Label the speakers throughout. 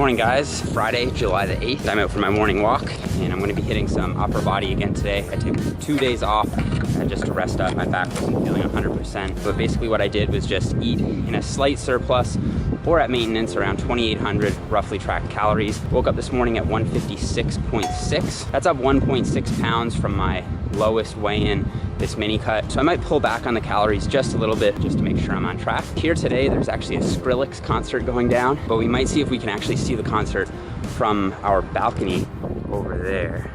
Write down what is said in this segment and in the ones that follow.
Speaker 1: Morning guys, Friday, July the 8th. I'm out for my morning walk and I'm gonna be hitting some upper body again today. I took 2 days off just to rest up. My back wasn't feeling 100%. But basically what I did was just eat in a slight surplus or at maintenance around 2,800 roughly tracked calories. Woke up this morning at 156.6. That's up 1.6 pounds from my lowest weigh-in this mini cut. So I might pull back on the calories just a little bit just to make sure I'm on track. Here today, there's actually a Skrillex concert going down, but we might see if we can actually see the concert from our balcony over there.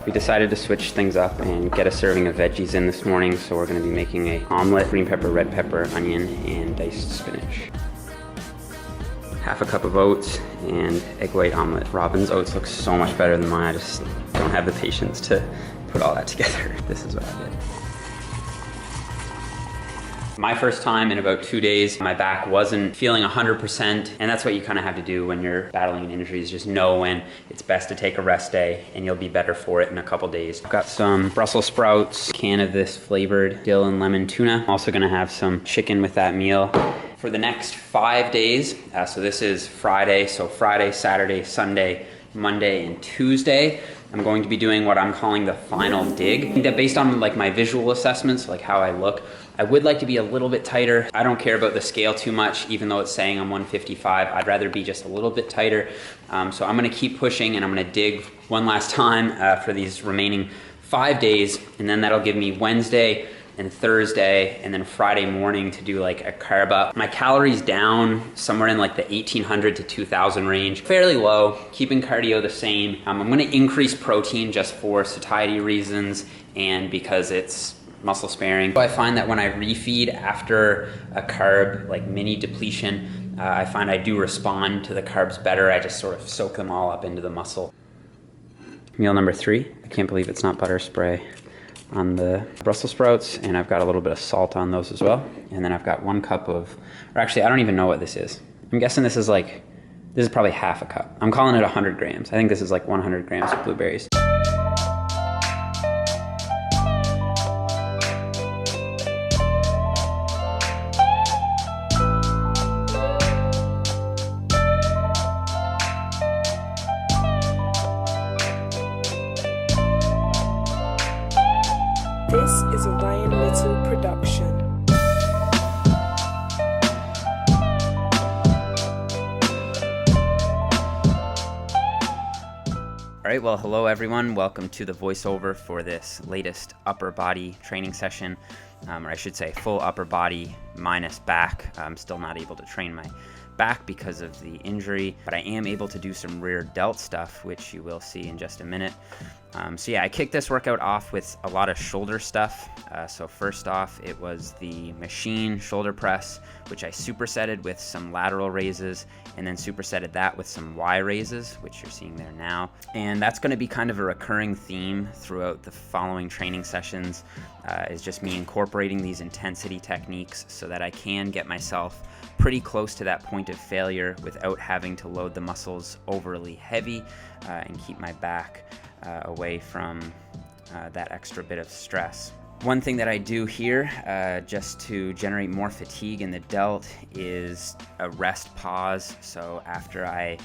Speaker 1: We decided to switch things up and get a serving of veggies in this morning. So we're gonna be making an omelet, green pepper, red pepper, onion, and diced spinach. Half a cup of oats and egg white omelet. Robin's oats look so much better than mine. I just don't have the patience to put all that together. This is what I did. My first time in about 2 days, my back wasn't feeling 100%, and that's what you kind of have to do when you're battling an injury, is just know when it's best to take a rest day and you'll be better for it in a couple days. I've got some Brussels sprouts, can of this flavored dill and lemon tuna. I'm also gonna have some chicken with that meal. For the next 5 days, so this is Friday, so Friday, Saturday, Sunday, Monday, and Tuesday, I'm going to be doing what I'm calling the final dig. I think that based on like my visual assessments, like how I look, I would like to be a little bit tighter. I don't care about the scale too much, even though it's saying I'm 155. I'd rather be just a little bit tighter. So I'm gonna keep pushing and I'm gonna dig one last time for these remaining 5 days. And then that'll give me Wednesday and Thursday and then Friday morning to do like a carb up. My calories down somewhere in like the 1,800 to 2,000 range. Fairly low, keeping cardio the same. I'm gonna increase protein just for satiety reasons and because it's muscle sparing. So I find that when I refeed after a carb, like mini depletion, I find I do respond to the carbs better. I just sort of soak them all up into the muscle. Meal number 3. I can't believe it's not butter spray on the Brussels sprouts, and I've got a little bit of salt on those as well. And then I've got 1 cup of, or actually I don't even know what this is. I'm guessing this is probably half a cup. I'm calling it 100 grams. I think this is like 100 grams of blueberries.
Speaker 2: This is a Ryan Little production.
Speaker 1: All right, well, hello everyone. Welcome to the voiceover for this latest upper body training session, or I should say full upper body minus back. I'm still not able to train my back because of the injury, but I am able to do some rear delt stuff, which you will see in just a minute. So yeah, I kicked this workout off with a lot of shoulder stuff. So first off, it was the machine shoulder press, which I supersetted with some lateral raises, and then supersetted that with some Y raises, which you're seeing there now. And that's gonna be kind of a recurring theme throughout the following training sessions, is just me incorporating these intensity techniques so that I can get myself pretty close to that point of failure without having to load the muscles overly heavy and keep my back away from that extra bit of stress. One thing that I do here just to generate more fatigue in the delt is a rest pause. So after I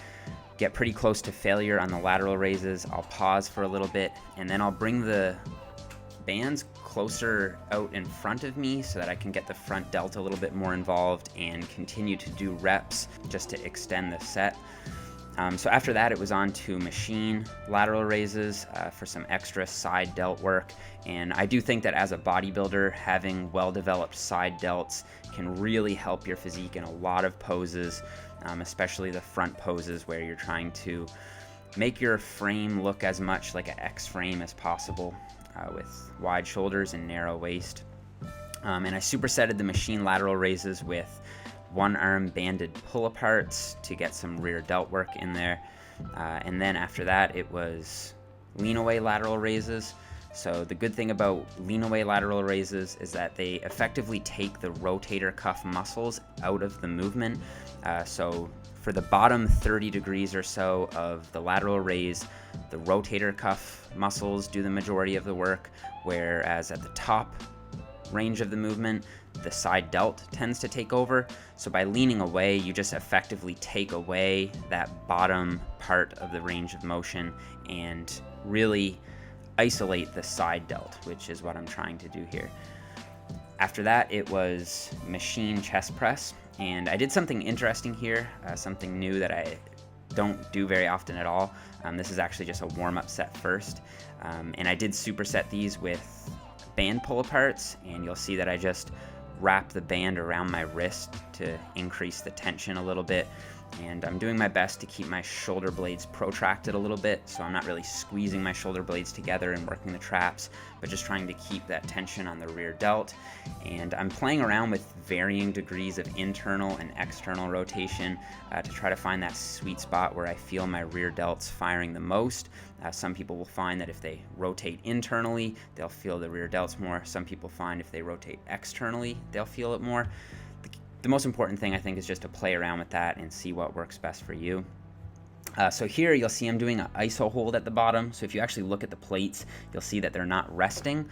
Speaker 1: get pretty close to failure on the lateral raises, I'll pause for a little bit and then I'll bring the bands closer out in front of me so that I can get the front delt a little bit more involved and continue to do reps just to extend the set. So after that, it was on to machine lateral raises for some extra side delt work. And I do think that as a bodybuilder, having well-developed side delts can really help your physique in a lot of poses, especially the front poses where you're trying to make your frame look as much like an X frame as possible with wide shoulders and narrow waist. And I supersetted the machine lateral raises with 1-arm banded pull-aparts to get some rear delt work in there. And then after that, it was lean-away lateral raises. So the good thing about lean-away lateral raises is that they effectively take the rotator cuff muscles out of the movement. So for the bottom 30 degrees or so of the lateral raise, the rotator cuff muscles do the majority of the work, whereas at the top range of the movement, the side delt tends to take over. So by leaning away, you just effectively take away that bottom part of the range of motion and really isolate the side delt, which is what I'm trying to do here. After that, it was machine chest press, and I did something interesting here, something new that I don't do very often at all. This is actually just a warm-up set first, and I did superset these with band pull-aparts, and you'll see that I just wrap the band around my wrist to increase the tension a little bit, and I'm doing my best to keep my shoulder blades protracted a little bit, so I'm not really squeezing my shoulder blades together and working the traps, but just trying to keep that tension on the rear delt. And I'm playing around with varying degrees of internal and external rotation to try to find that sweet spot where I feel my rear delts firing the most. Some people will find that if they rotate internally, they'll feel the rear delts more. Some people find if they rotate externally, they'll feel it more. The most important thing, I think, is just to play around with that and see what works best for you. So here you'll see I'm doing an ISO hold at the bottom. So if you actually look at the plates, you'll see that they're not resting.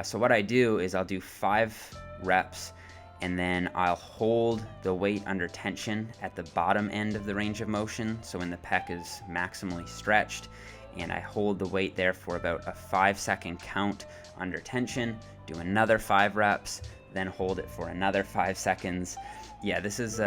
Speaker 1: So what I do is I'll do 5 reps, and then I'll hold the weight under tension at the bottom end of the range of motion. So when the pec is maximally stretched, and I hold the weight there for about a 5-second count under tension, do another 5 reps, then hold it for another 5 seconds. Yeah, this is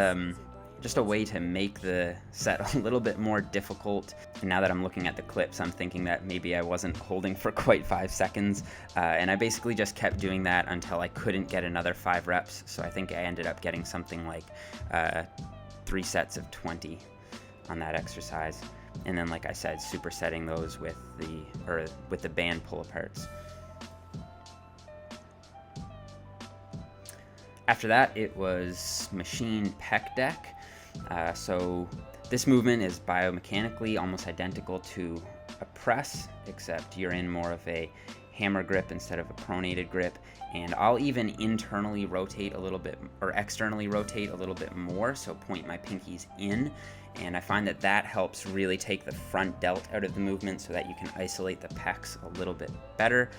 Speaker 1: just a way to make the set a little bit more difficult. And now that I'm looking at the clips, I'm thinking that maybe I wasn't holding for quite 5 seconds. And I basically just kept doing that until I couldn't get another 5 reps. So I think I ended up getting something like 3 sets of 20 on that exercise. And then, like I said, supersetting those with the band pull-aparts. After that, it was machine pec deck. So this movement is biomechanically almost identical to a press, except you're in more of a hammer grip instead of a pronated grip. And I'll even internally rotate a little bit, or externally rotate a little bit more, so point my pinkies in. And I find that that helps really take the front delt out of the movement so that you can isolate the pecs a little bit better.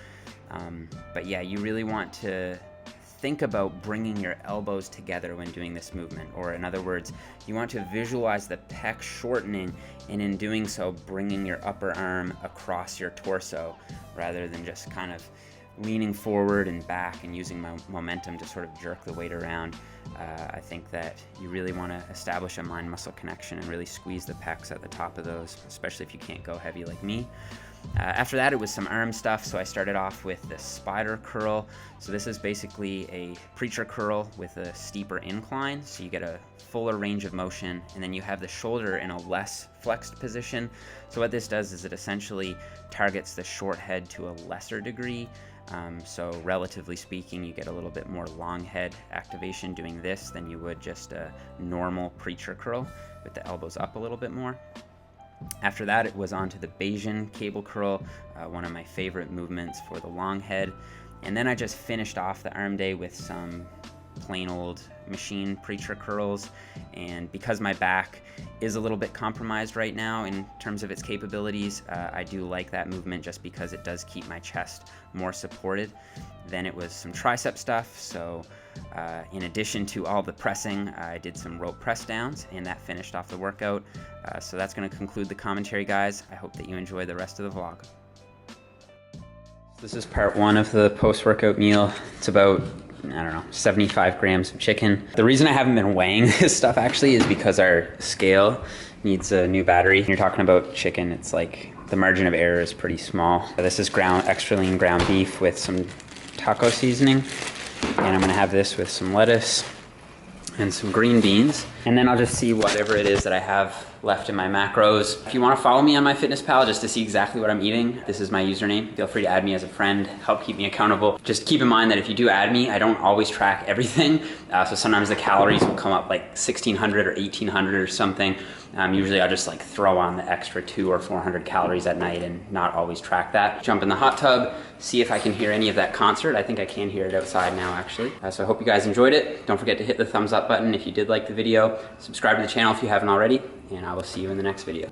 Speaker 1: But yeah, you really want to think about bringing your elbows together when doing this movement, or in other words, you want to visualize the pec shortening, and in doing so, bringing your upper arm across your torso rather than just kind of leaning forward and back and using my momentum to sort of jerk the weight around. I think that you really want to establish a mind-muscle connection and really squeeze the pecs at the top of those, especially if you can't go heavy like me. After that, it was some arm stuff, so I started off with the spider curl. So this is basically a preacher curl with a steeper incline, so you get a fuller range of motion, and then you have the shoulder in a less flexed position. So what this does is it essentially targets the short head to a lesser degree. So relatively speaking, you get a little bit more long head activation doing this than you would just a normal preacher curl with the elbows up a little bit more. After that, it was on to the Bayesian cable curl, one of my favorite movements for the long head. And then I just finished off the arm day with some plain old machine preacher curls. And because my back is a little bit compromised right now in terms of its capabilities, I do like that movement just because it does keep my chest more supported. Then it was some tricep stuff. So in addition to all the pressing, I did some rope press downs, and that finished off the workout. So that's going to conclude the commentary, guys. I hope that you enjoy the rest of the vlog. This is part 1 of the post-workout meal. It's about, I don't know, 75 grams of chicken. The reason I haven't been weighing this stuff actually is because our scale needs a new battery. When you're talking about chicken, it's like the margin of error is pretty small. This is extra lean ground beef with some taco seasoning, and I'm gonna have this with some lettuce and some green beans, and then I'll just see whatever it is that I have left in my macros. If you want to follow me on MyFitnessPal just to see exactly what I'm eating, this is my username. Feel free to add me as a friend, help keep me accountable. Just keep in mind that if you do add me, I don't always track everything. So sometimes the calories will come up like 1600 or 1800 or something. Usually I'll just like throw on the extra 200 or 400 calories at night and not always track that. Jump in the hot tub, see if I can hear any of that concert. I think I can hear it outside now actually. So I hope you guys enjoyed it. Don't forget to hit the thumbs up button if you did like the video. Subscribe to the channel if you haven't already, and I will see you in the next video.